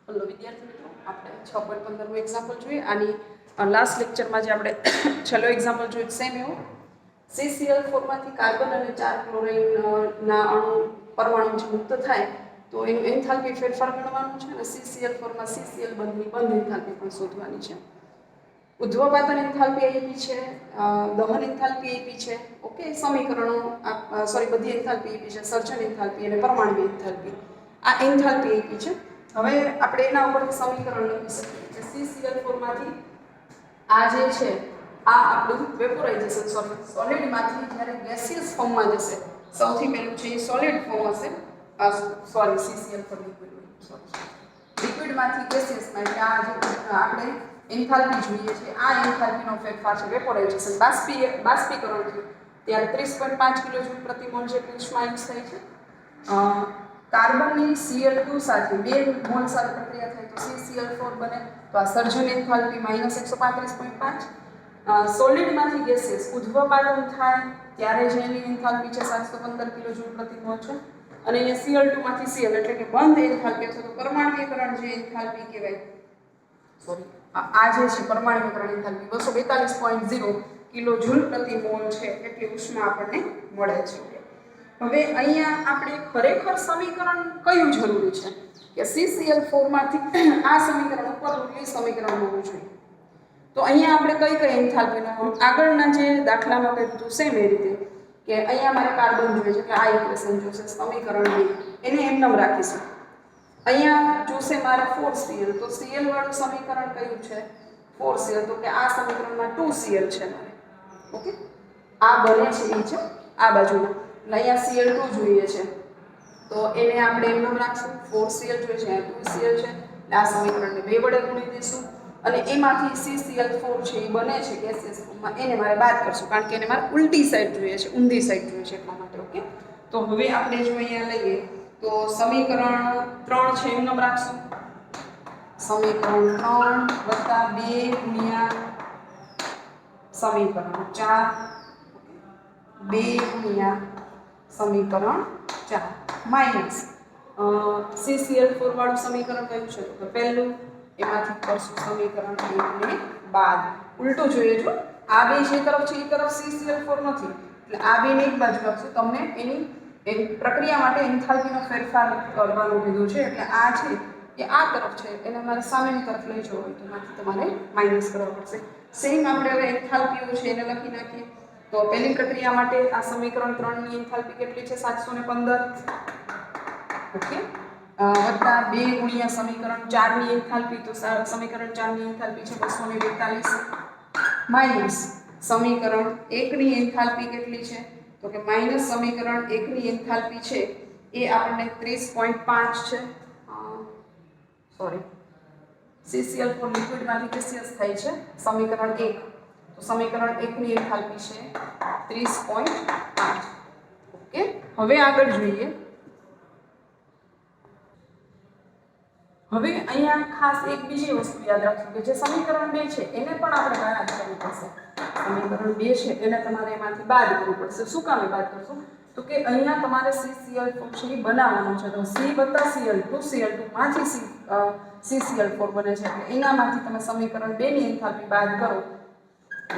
Hello વિદ્યાર્થી મિત્રો, આપણે 6.15નું એક્ઝામ્પલ જોઈએ. આની લાસ્ટ લેક્ચરમાં જે આપણે છેલ્લો એક્ઝામ્પલ જોયું સેમ એવું CCl4માંથી કાર્બન અને 4 ક્લોરાઇડના પરમાણુ જે મુક્ત થાય તો એનું એન્થાલ્પી ફેરફાર ગણવાનું છે અને CCl4માં CCl બંધની બંધ એન્થાલ્પી પણ શોધવાની છે. ઉદ્ધવપાતન એન્થાલ્પી આપી છે, દહન એન્થાલ્પી આપી છે, ઓકે, સમીકરણો બધી એન્થાલ્પી આપી છે, સર્જન એન્થાલ્પી અને પરમાણુ એન્થાલ્પી, આ એન્થાલ્પી આપી છે. હવે આપણે એના ઉપરથી સમીકરણ લખી શકીએ કે CCl4માંથી આ જે છે આ આપણું વેપોરાઇઝેશન સોલિડમાંથી જ્યારે ગેસિયસ ફોર્મમાં જશે, સૌથી પહેલું છે એ સોલિડ ફોર્મ હશે, CCl4 લિક્વિડમાંથી ગેસિયસમાં, એટલે આ જે આપણે એન્થાલ્પી જોઈએ છે આ એન્થાલ્પીનો ફેરફાર છે વેપોરાઇઝેશન, બાષ્પીકરણ થયું ત્યારે 30.5 કિલોજૂલ પ્રતિ મોલ જેટલી ઉષ્મા યુઝ થાય છે. કાર્બનની Cl2 સાથે 2 મોલ સાથે પ્રક્રિયા થાય તો CCl4 બને, તો આ સર્જન એન્થાલ્પી -135.5. સોલિડમાંથી ગેસિયસ ઉદ્ધવપાતન થાય ત્યારે જે એની એન્થાલ્પી છે 715 કિલોજૂલ પ્રતિ મોલ છે અને અહીંયા Cl2માંથી Cl એટલે કે બંધ એન્થાલ્પી અથવા તો પરમાણ્વીયકરણ જે એન્થાલ્પી કહેવાય, આ જે છે પરમાણ્વીયકરણ એન્થાલ્પી 242.0 કિલોજૂલ પ્રતિ મોલ છે એટલી ઉષ્મા આપણને મળે છે. હવે અહીંયા આપણે ખરેખર સમીકરણ કયું જરૂરી છે કે CCl4માંથી આ સમીકરણ ઉપરનું એ સમીકરણ હોવું જોઈએ. તો અહીંયા આપણે કઈ એન્થાલ્પીનો આગળના જે દાખલામાં કર્યું હતું સેમ એ રીતે કે અહીંયા મારે કાર્બન જોઈએ છે એટલે આ ઇક્વેશન જોશે, સમીકરણ 2 એને એમ નામ રાખીશું. અહીંયા જોશે મારે 4Cl, તો Cl વાળું સમીકરણ કયું છે 4Cl, તો કે આ સમીકરણમાં 2Cl છે મારે, ઓકે, આ બને છે એ છે આ બાજુના, એટલે અહીંયા Cl2 જોઈએ છે તો એને આપણે એમ નામ રાખશું, 4Cl જોઈએ છે, અહીંયા 2Cl છે, એટલે આ સમીકરણને 2 વડે ગુણી દઈશું અને એમાંથી CCl4 છે એ બને છે ગેસિયસ ફોર્મમાં, એને મારે બાદ કરશું કારણ કે એને મારે ઉલટી સાઈડ જોઈએ છે, ઊંધી સાઈડ જોઈએ છે એટલા માટે, ઓકે. તો હવે આપણે જો અહીંયા લઈએ તો સમીકરણ 3 છે એમ નામ રાખશું, સમીકરણ 3 વત્તા 2 ગુણ્યા સમીકરણ 4, 2 ગુણ્યા સમીકરણ 4 માઇનસ CCl4 વાળું સમીકરણ કયું છે તો પહેલું, એમાંથી કરશું સમીકરણ 1 ને બાદ, ઉલટું જોઈએ છો, આ બે જે તરફ છે એ તરફ CCl4 નથી એટલે આ બેને એક બાજુ રાખશું. તમને એની પ્રક્રિયા માટે એન્થાલ્પીનો ફેરફાર કરવાનું કીધું છે એટલે આ છે એ આ તરફ છે એને મારે સામેની તરફ લઈ જવું હોય તો એમાંથી તમારે માઇનસ કરવા પડશે. સેમ આપણે હવે એન્થાલ્પીઓ છે એને લખી નાખીએ. તો પહેલી પ્રક્રિયા માટે આ સમીકરણ 3 ની એન્થાલ્પી કેટલી છે 715, ઓકે, વત્તા 2 ગુણ્યા સમીકરણ 4 ની એન્થાલ્પી, તો સમીકરણ 4 ની એન્થાલ્પી છે 242 માઇનસ સમીકરણ 1 ની એન્થાલ્પી કેટલી છે તો કે માઇનસ સમીકરણ 1 ની એન્થાલ્પી છે એ આપણને 30.5 છે, CCl4 લિક્વિડમાંથી ગેસિયસ થાય છે સમીકરણ 1, તો સમીકરણ 1 ની એન્થાલ્પી છે 30.5, ઓકે. હવે આગળ જોઈએ, હવે અહીંયા ખાસ એક બીજી વસ્તુ યાદ રાખજો કે જે સમીકરણ 2 છે એને પણ આપણે બાદ કરવું પડશે. સમીકરણ 2 છે એને તમારે એમાંથી બાદ કરવું પડશે. શું કામ બાદ કરશું તો કે અહીંયા તમારે CCl4 છે એ બનાવવાનું છે, તો C વત્તા Cl2 માંથી CCl4 બને છે એટલે એનામાંથી તમે સમીકરણ 2 ની એન્થાલ્પી બાદ કરો એટલે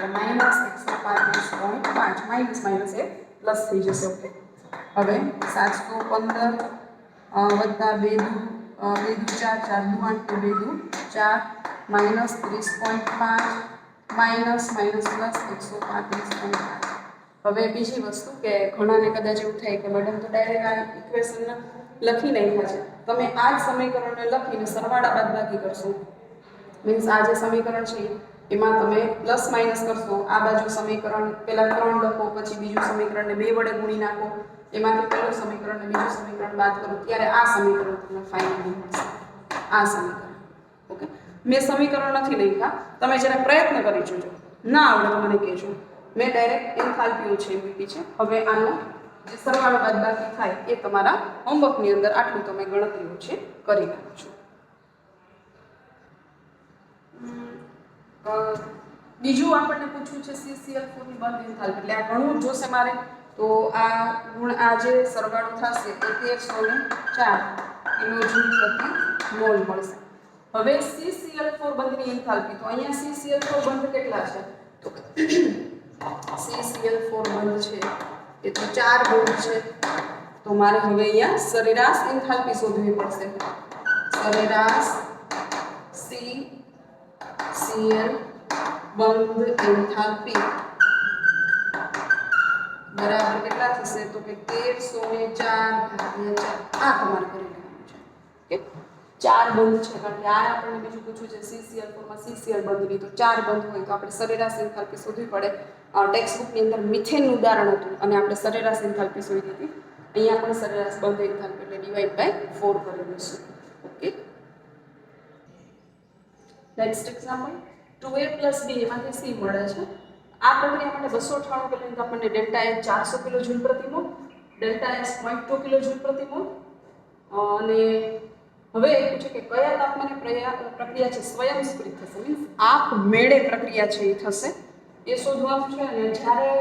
-135.5 માઇનસ માઇનસ એ પ્લસ થઈ જશે, ઓકે. હવે 715 વત્તા 2 દુ 4 4 દુ 8 2 દુ 4 માઇનસ 30.5 માઇનસ માઇનસ પ્લસ 135.5. હવે બીજી વસ્તુ કે ઘણાને કદાચ એવું થાય કે મેડમ તો ડાયરેક્ટ આ ઇક્વેશન લખી નાખ્યા છે, તમે આ જ સમીકરણને લખીને સરવાળા બાદબાકી કરશો, મીન્સ આ જે સમીકરણ છે એમાં તમે પ્લસ માઇનસ કરશો, આ બાજુ સમીકરણ પહેલા 3 લખો પછી બીજું સમીકરણને 2 વડે ગુણી નાખો, એમાંથી પહેલું સમીકરણ અને બીજું સમીકરણ બાદ કરો ત્યારે આ સમીકરણ તમને ફાઇનલી મળશે, આ સમીકરણ, ઓકે. મેં સમીકરણ નથી લખ્યા, તમે જરા પ્રયત્ન કરી જોજો, ના આવડે તો મને કહેજો, મેં ડાયરેક્ટ એન્થાલ્પીઓ છે મૂકી છે. હવે આનો જે સરવાળો બાદબાકી થાય એ તમારા હોમવર્કની અંદર આટલું તમે ગણતરીઓ છે કરી નાખજો. બીજું આપણને પૂછ્યું છે CCl4 ની બંધ એન્થાલ્પી, એટલે આ ઘણું જોશે મારે, તો આ જે સરવાળો થશે એ 1304 કિલોજૂલ પ્રતિ મોલ મળશે. હવે CCl4 બંધની એન્થાલ્પી, તો અહીંયા CCl4 બંધ કેટલા છે? તો CCl4 બંધ છે એ તો 4 બંધ છે. તો મારે હવે અહીંયા સરેરાશ એન્થાલ્પી શોધવી પડશે. સરેરાશ CCl બંધ એન્થાલ્પી બરાબર કેટલા થશે? તો કે 1304 આ તમારે કરી લેવાનું છે. ઓકે, 4 બંધ છે કારણ કે આ આપણને બીજું પૂછ્યું છે CCl4 માં CCl બંધની, તો 4 બંધ હોય તો આપણે સરેરાશ એન્થાલ્પી શોધવી પડે. ટેક્સ્ટબુકની અંદર મિથેનનું ઉદાહરણ હતું અને આપણે સરેરાશ એન્થાલ્પી શોધી હતી. અહીંયા પણ સરેરાશ બંધ એન્થાલ્પી એટલે ડિવાઇડ બાય 4 કરી દઈશું. Okay, next example 2a + b એમાંથી c મળે છે. આ પ્રક્રિયા માટે 298 કેલ્વિન તો આપણને ડેલ્ટા H 400 કિલો જૂલ પ્રતિ mall, delta S 0.2 kilo joule પ્રતિ મોલ. અને હવે એ પૂછે કે કયા તાપમાને પ્રક્રિયા છે સ્વયંસ્ફુરિત થશે, મીન્સ આપમેળે પ્રક્રિયા છે એ થશે એ શોધવાનું છે. અને જ્યારે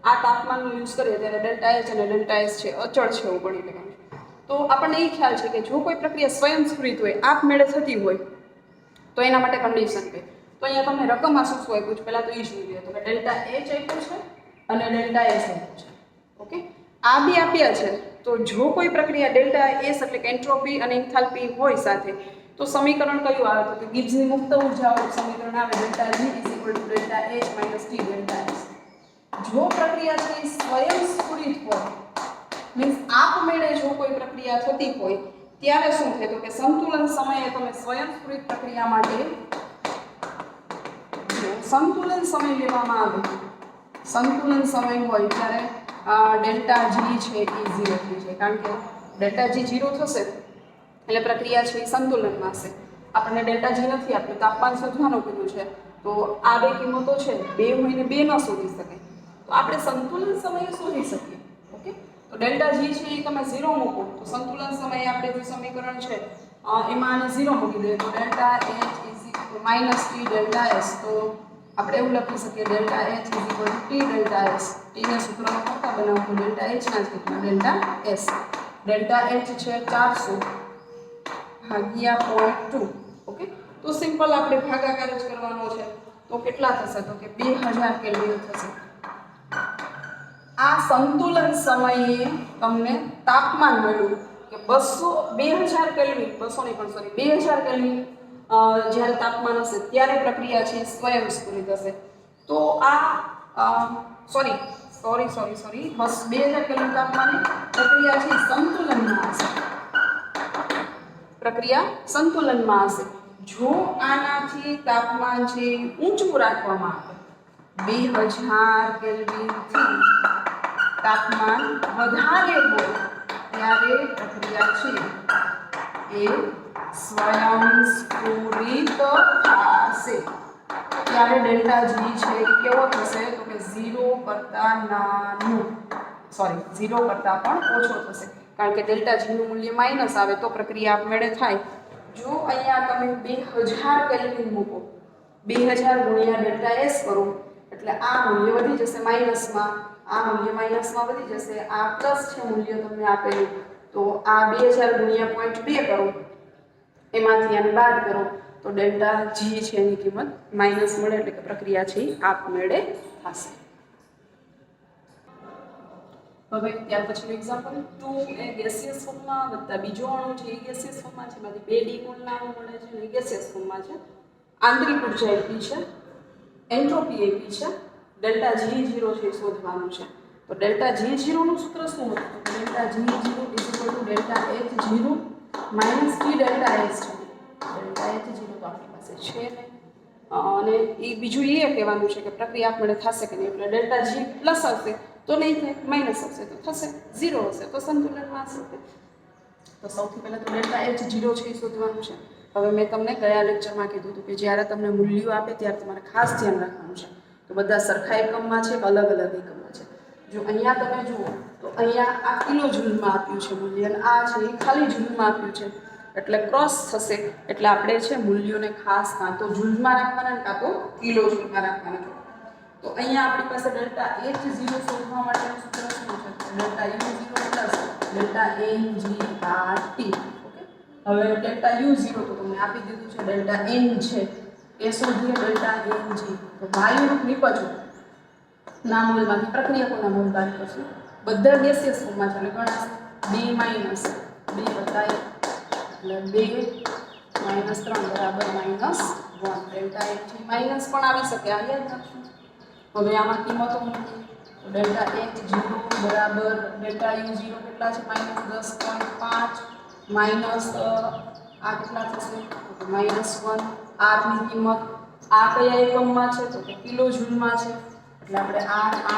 આ તાપમાનનો યુઝ કરીએ ત્યારે ડેલ્ટા H અને ડેલ્ટા S છે અચળ છે એવું ગણી લેવાનું છે. તો આપણને એ ખ્યાલ છે કે જો કોઈ પ્રક્રિયા સ્વયંસ્ફુરિત હોય, આપમેળે થતી હોય તો એના માટે કન્ડિશન કહે. તો અહીંયા તમને રકમમાં શું શું આપ્યું છે પહેલાં તો એ જોઈ લે. તો કે ડેલ્ટા H આપ્યું છે અને ડેલ્ટા S આપ્યું છે. ઓકે, આ બી આપ્યા છે. તો જો કોઈ પ્રક્રિયા ડેલ્ટા S એટલે કે એન્ટ્રોપી અને એન્થાલ્પી હોય સાથે તો સમીકરણ કયું આવે? તો કે ગિબ્સની મુક્ત ઉર્જાવાળું સમીકરણ આવે delta G = delta H - T delta S. જો પ્રક્રિયા છે એ સ્વયંસ્ફુરિત હોય, મીન્સ આપમેળે જો કોઈ પ્રક્રિયા થતી હોય ત્યારે શું થાય? તો કે સંતુલન સમયે તમે સ્વયંસ્ફુરિત પ્રક્રિયા માટે સંતુલન સમય લેવામાં આવે. સંતુલન સમય હોય ત્યારે ડેલ્ટા G છે એ 0 થઈ જાય, કારણ કે ડેલ્ટા G 0 થશે એટલે પ્રક્રિયા છે એ સંતુલનમાં હશે. આપણને ડેલ્ટા G નથી આપ્યું, તાપમાન શોધવાનું કીધું છે, તો આ બે કિંમતો છે 2 હોય ને 2 ન શોધી શકે, તો આપણે સંતુલન સમયે શોધી શકીએ. ઓકે, તો ડેલ્ટા G છે એ તમે 0 મૂકો તો સંતુલન સમયે આપણે જે સમીકરણ છે એમાં આને 0 મૂકી દઈએ તો delta H - T delta S. તો આપણે એવું લખી શકીએ delta H = T delta S. T ને સૂત્રમાં કરતા બનાવવું ડેલ્ટા H ના છેદમાં ડેલ્ટા S. ડેલ્ટા H છે 400 ભાગ્યા 0.2. ઓકે, તો સિમ્પલ આપણે ભાગાકાર જ કરવાનો છે. તો કેટલા થશે? તો કે 2000 કેલ્વિન થશે. આ સંતુલન સમયે તમને તાપમાન મળ્યું કે 2000 કેલ્વિન, 200 નહીં પણ સોરી 2000 કેલ્વિન જ્યારે તાપમાન હશે ત્યારે પ્રક્રિયા છે સ્વયંસ્ફુરિત હશે. તો આ સોરી 2000 કેલ્વિન તાપમાને પ્રક્રિયા છે સંતુલનમાં હશે. પ્રક્રિયા સંતુલનમાં હશે. જો આનાથી તાપમાન છે ઊંચું રાખવામાં આવે, 2000 કેલ્વિનથી તાપમાન વધારે હોય ત્યારે પ્રક્રિયા છે એ સ્વયંસ્ફુરિત થશે. ત્યારે ડેલ્ટા G છે એ કેવો થશે? તો કે 0 કરતાં નાનું, સોરી 0 કરતાં પણ ઓછો થશે, કારણ કે ડેલ્ટા G નું મૂલ્ય માઇનસ આવે તો પ્રક્રિયા આપમેળે થાય. જો અહીંયા તમે 2000 કેલ્વિન મૂકો, 2000 ગુણ્યા ડેલ્ટા S કરો એટલે આ મૂલ્ય વધી જશે માઇનસમાં, આ મૂલ્ય માઇનસમાં વધી જશે, આ પ્લસ છે મૂલ્ય તમને આપેલું, તો આ 2000 ગુણ્યા 0.2 કરો, એમાંથી આને બાદ કરો તો ડેલ્ટા G છે એની કિંમત માઇનસ મળે, એટલે કે પ્રક્રિયા છે આપમેળે થશે. હવે ત્યાર પછીનું એક્ઝામ્પલ 2 એ ગેસિયસ ફોર્મમાં વત્તા બીજો અણુ છે એ ગેસિયસ ફોર્મમાં છે, એમાંથી 2 ડી મોલના અણુ મળે છે અને ગેસિયસ ફોર્મમાં છે. આંતરિક ઉર્જા આપી છે, એન્ટ્રોપી આપી છે, ડેલ્ટા G0 છે એ શોધવાનું છે. તો ડેલ્ટા G0 નું સૂત્ર શું હતું? તો delta G0 = delta H0 - T delta S છે. ડેલ્ટા H0 તો આપણી પાસે છે ને, અને એ બીજું એ કહેવાનું છે કે પ્રક્રિયા આપમેળે થશે કે નહીં. એટલે ડેલ્ટા G પ્લસ આવશે તો નહીં થાય, માઇનસ આવશે તો થશે, 0 હશે તો સંતુલનમાં હશે. તો સૌથી પહેલાં તો ડેલ્ટા H0 છે એ શોધવાનું છે. હવે મેં તમને ગયા લેક્ચરમાં કીધું હતું કે જ્યારે તમને મૂલ્યો આપે ત્યારે તમારે ખાસ ધ્યાન રાખવાનું છે તો બધા સરખા એકમમાં છે કે અલગ અલગ એકમમાં છે. જો અહીંયા તમે જુઓ તો અહીંયા આ કિલો જૂલમાં આપ્યું છે મૂલ્ય અને આ છે એ ખાલી જૂલમાં આપ્યું છે, એટલે ક્રોસ થશે. એટલે આપણે છે મૂલ્યોને ખાસ કાં તો જૂલમાં રાખવાના કાં તો કિલો જૂલમાં રાખવાના. તો અહીંયા આપણી પાસે ડેલ્ટા H0 શોધવા માટેનું સૂત્ર શું છે? Delta U0 + delta Ng/T. Okay, હવે ડેલ્ટા U0 તો તમને આપી દીધું છે, ડેલ્ટા N છે એ શોધીએ, ડેલ્ટા Ng તો વાયુરૂપ નિપજો ના મોલમાંથી પ્રક્રિયકોના મોલ બાદ કરશું, બધા ગેસિયસ ફોર્મમાં છે એટલે ગણાશે 2 માઈનસ 2 વત્તા 1 એટલે 2 માઈનસ 3 બરાબર -1. ડેલ્ટા H માઈનસ પણ આવી શકે, આ યાદ રાખશું. હવે આમાં કિંમતો મૂકીએ તો ડેલ્ટા H0 બરાબર ડેલ્ટા U0 કેટલા છે -10.5 માઈનસ આ કેટલા થશે તો -1. R ની કિંમત આ કયા એકમમાં છે તો કે કિલો જૂલમાં છે એટલે આપણે R 8.3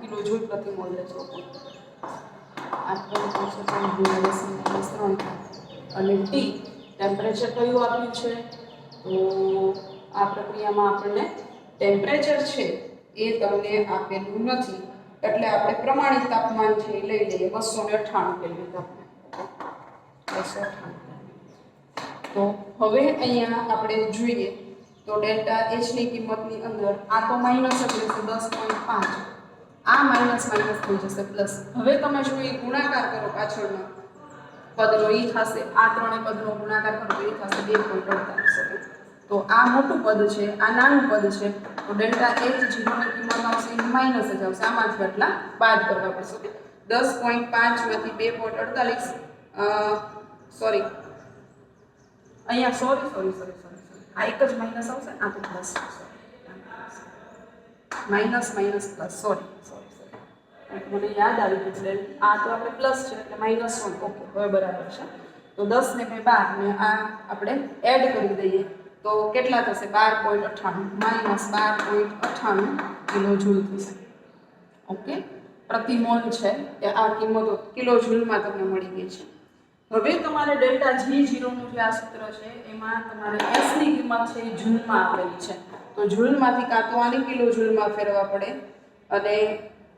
કિલો જૂલ પ્રતિ મોલ લેશો. 8.3 અને T ટેમ્પરેચર કયું આપ્યું છે તો આ પ્રક્રિયામાં આપણને ટેમ્પરેચર છે એ તમને આપેલું નથી એટલે આપણે પ્રમાણિત તાપમાન છે એ લઈ લઈએ 298 કેલ્વિન તાપમાન. 298. તો હવે અહીંયા આપણે જોઈએ તો ડેલ્ટા H ની કિંમતની અંદર આ તો માઈનસ જ રહેશે 10.5, આ માઈનસ માઈનસ થઈ જશે પ્લસ. હવે તમે જો એ ગુણાકાર કરો પાછળનો પદનો એ થશે, આ ત્રણેય પદનો ગુણાકાર કરો તો એ થશે 2.48. તો આ મોટું પદ છે, આ નાનું પદ છે તો ડેલ્ટા H0 ની કિંમત આવશે એ માઈનસ જ આવશે, આમાંથી આટલા બાદ કરવા પડશે. 10.5 માંથી 2.48 સોરી અહીંયા સોરી આ એક જ માઈનસ આવશે, આ તો પ્લસ માઈનસ પ્લસ સોરી મને યાદ આવી ગયું આ તો આપણે પ્લસ છે એટલે -1. ઓકે હવે બરાબર છે. તો 10 ને 2 12 ને આ આપણે એડ કરી દઈએ તો કેટલા થશે 12.98 -12.98 કિલો જૂલ થશે. ઓકે પ્રતિ મોલ છે એ આ કિંમતો કિલો જૂલમાં તમને મળી ગઈ છે. હવે તમારે ડેલ્ટા G0 નું જે આ સૂત્ર છે એમાં તમારે S ની કિંમત છે એ જૂલમાં આપેલી છે તો જૂલમાંથી કાં તો આને કિલો જૂલમાં ફેરવવા પડે અને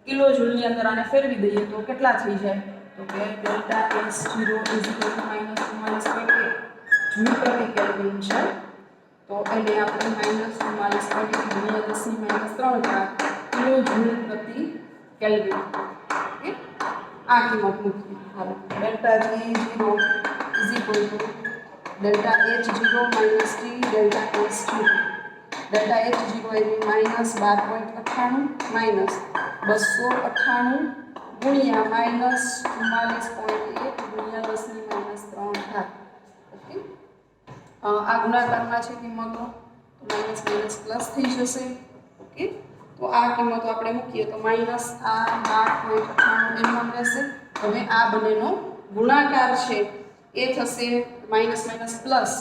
કિલો જૂલની અંદર આને ફેરવી દઈએ તો કેટલા થઈ જાય તો કે ડેલ્ટા S0 -44.8 જૂલ પ્રતિ કેલ્વિન છે તો એને આપણે -44.8 ગુણ્યા 10 ની -3 કિલો જૂલ પ્રતિ કેલ્વિન ઓકે આ કિંમત મૂકીએ. હાલો delta G0 delta H0 - T delta S0 delta H0 એની -12.98 -298 ગુણ્યા -44.8 ગુણ્યા 10 ની -3 ઓકે આ ગુણાકારમાં છે કિંમતો માઈનસ પ્લસ થઈ જશે. ઓકે તો આ કિંમતો આપણે મૂકીએ તો માઈનસ આ 12.98 એમ રહેશે. હવે આ બંનેનો ગુણાકાર છે એ થશે માઈનસ પ્લસ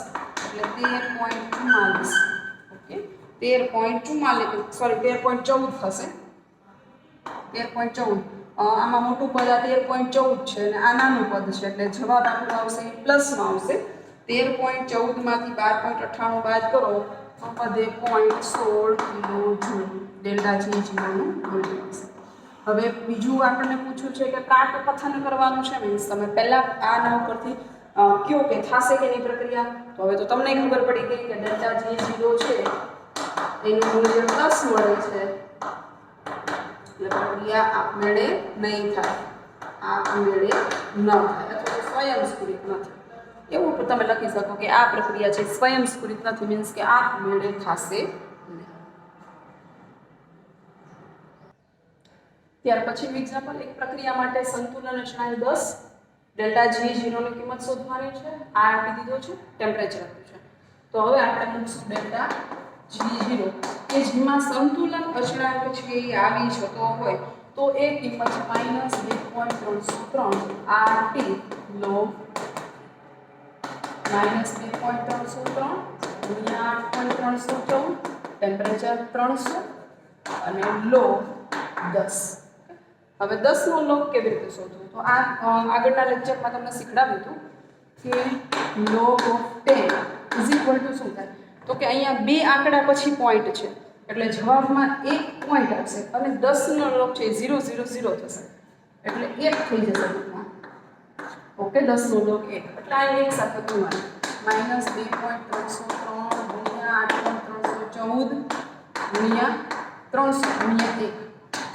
એટલે 13.44 ઓકે 13.44 સોરી 13.14 થશે 13.14. આમાં મોટું પદ આ 13.14 છે અને આ નાનું પદ છે એટલે જવાબ આપણો આવશે પ્લસમાં આવશે. 13.14 માંથી 12.98 બાદ કરો તો પદે 0.16 કિલો જૂલ ડેલ્ટા G0 નું મૂલ્ય આવશે. હવે બીજું આપણને પૂછ્યું છે કે પ્રાટ કથન કરવાનું છે મીન્સ તમે પહેલા આના ઉપરથી કયો કે થશે કે નહીં પ્રક્રિયા તો હવે તો તમને ખબર પડી ગઈ કે ડેલ્ટા G0 છે એનું મૂલ્ય પ્લસ મળે છે એટલે પ્રક્રિયા આપમેળે નહીં થાય, આપમેળે ન થાય અથવા સ્વયંસ્ફુરિત નથી એવું તમે લખી શકો કે આ પ્રક્રિયા છે સ્વયંસ્ફુરિત નથી મીન્સ કે આપમેળે થશે નહીં. ત્યાર પછી એક્ઝામ્પલ એક પ્રક્રિયા માટે સંતુલન રચનાએ 10 ડેલ્ટા G0 ની કિંમત શોધવાની છે, આ આપી દીધો છે, ટેમ્પરેચર આપ્યું છે. તો હવે આપણે મૂકશું ડેલ્ટા G0 કે જેમાં સંતુલન અચળાંક છે એ આવી જતો હોય તો એ કિંમત છે -2.303 RT log -2.303 ગુણ્યા 8.314 ટેમ્પરેચર 300 અને log 10. હવે 10 નો log કેવી રીતે શોધવું તો આ આગળના લેક્ચરમાં તમને શીખડાવ્યું હતું કે log of 10 શું થાય તો કે અહીંયા બે આંકડા પછી પોઈન્ટ છે એટલે જવાબમાં એક પોઈન્ટ આવશે અને 10 નો log છે 000 થશે એટલે 1 થઈ જશે ટૂંકમાં. ઓકે 10 નો log 1 એટલે આ એક સાથે ગુણવાનું -2.303 ગુણ્યા 8.314 ગુણ્યા 300 ગુણ્યા 1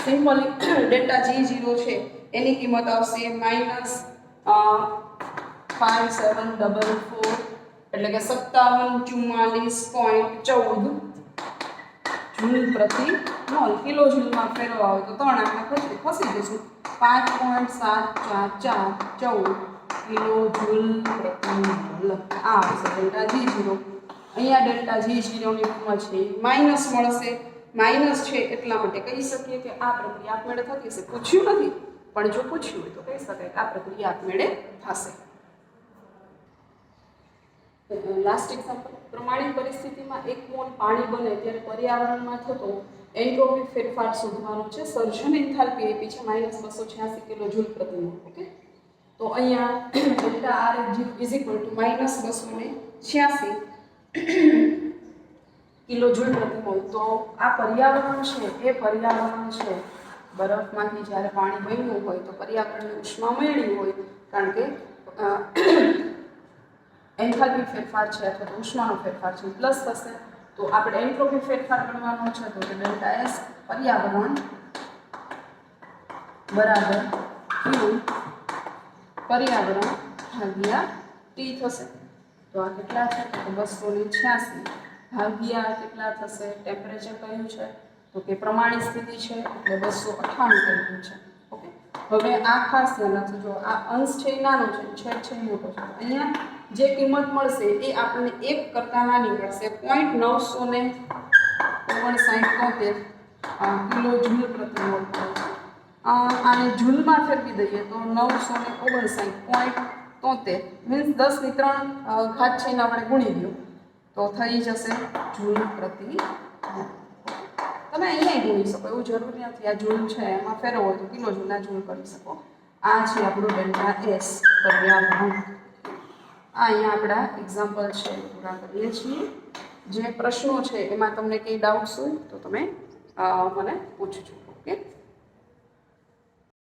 સિમ્પલી ડેલ્ટા G0 છે એની કિંમત આવશે 5744 એટલે કે 5744.14 જૂલ પ્રતિ મોલ. કિલો જૂલમાં ફેરવવા હોય તો 3 આંકડા ખસી જશું. 5.74414 કિલો જૂલ પ્રતિ મોલ. આ આવશે ડેલ્ટા G0. અહીંયા ડેલ્ટા G0 ની કિંમત છે માઇનસ મળશે. માઇનસ છે એટલા માટે કહી શકીએ કે આ પ્રક્રિયા આપમેળે થતી હશે. પૂછ્યું નથી, પણ જો પૂછ્યું હોય તો કહી શકાય કે આ પ્રક્રિયા આપમેળે થશે. Last example. પ્રમાણિત પરિસ્થિતિમાં 1 મોલ પાણી બને ત્યારે પર્યાવરણમાં થતો એન્ટ્રોપી ફેરફાર શોધવાનો છે. સર્જન એન્થાલ્પી આપી છે -286 કિલો જૂલ પ્રતિ મોલ. ઓકે, તો અહીંયા delta R is equal to -286 kilo joule પ્રતિ મોલ. તો આ પર્યાવરણ છે, એ પર્યાવરણ છે બરફમાંથી જ્યારે પાણી બન્યું હોય તો પર્યાવરણને ઉષ્મા મળી હોય, કારણ કે એન્થાલ્પી ફેરફાર છે અથવા તો ઉષ્માનો ફેરફાર છે પ્લસ થશે. તો આપણે એન્ટ્રોપી ફેરફાર ગણવાનો છે તો ડેલ્ટા S પર્યાવરણ બરાબર Q પર્યાવરણ ભાગ્યા T થશે. તો આ કેટલા છે? તો 286 ભાગ્યા કેટલા થશે? ટેમ્પરેચર કયું છે? તો કે પ્રમાણિત સ્થિતિ છે એટલે 298 કેલ્વિન છે. ઓકે, હવે આ ખાસ ધ્યાન રાખજો. જો આ અંશ છે એ નાનો છે, છેદ છે એ મોટો છે. અહીંયા જે કિંમત મળશે એ આપણને 1 કરતાં નાની મળશે. 0.959 કિલો જૂલ પ્રતિ મોલ મળે છે. આને જૂલમાં ફેરવી દઈએ તો 959.73 મીન્સ 10 ની 3 ઘાત છે એને આપણે ગુણી દો તો થઈ જશે જૂલ પ્રતિ મોલ. તમે અહીંયા ગુણી શકો, એવું જરૂરી નથી. આ જૂલ છે એમાં ફેરવો હોય તો કિલો જૂલના જૂલ કરી શકો. આ છે આપણું ડેલ્ટા S પર્યાવરણ. આ અહીંયા આપણા એક્ઝામ્પલ છે પૂરા કરીએ છીએ. જે પ્રશ્નો છે એમાં તમને કંઈ ડાઉટ્સ હોય તો તમે મને પૂછજો. ઓકે.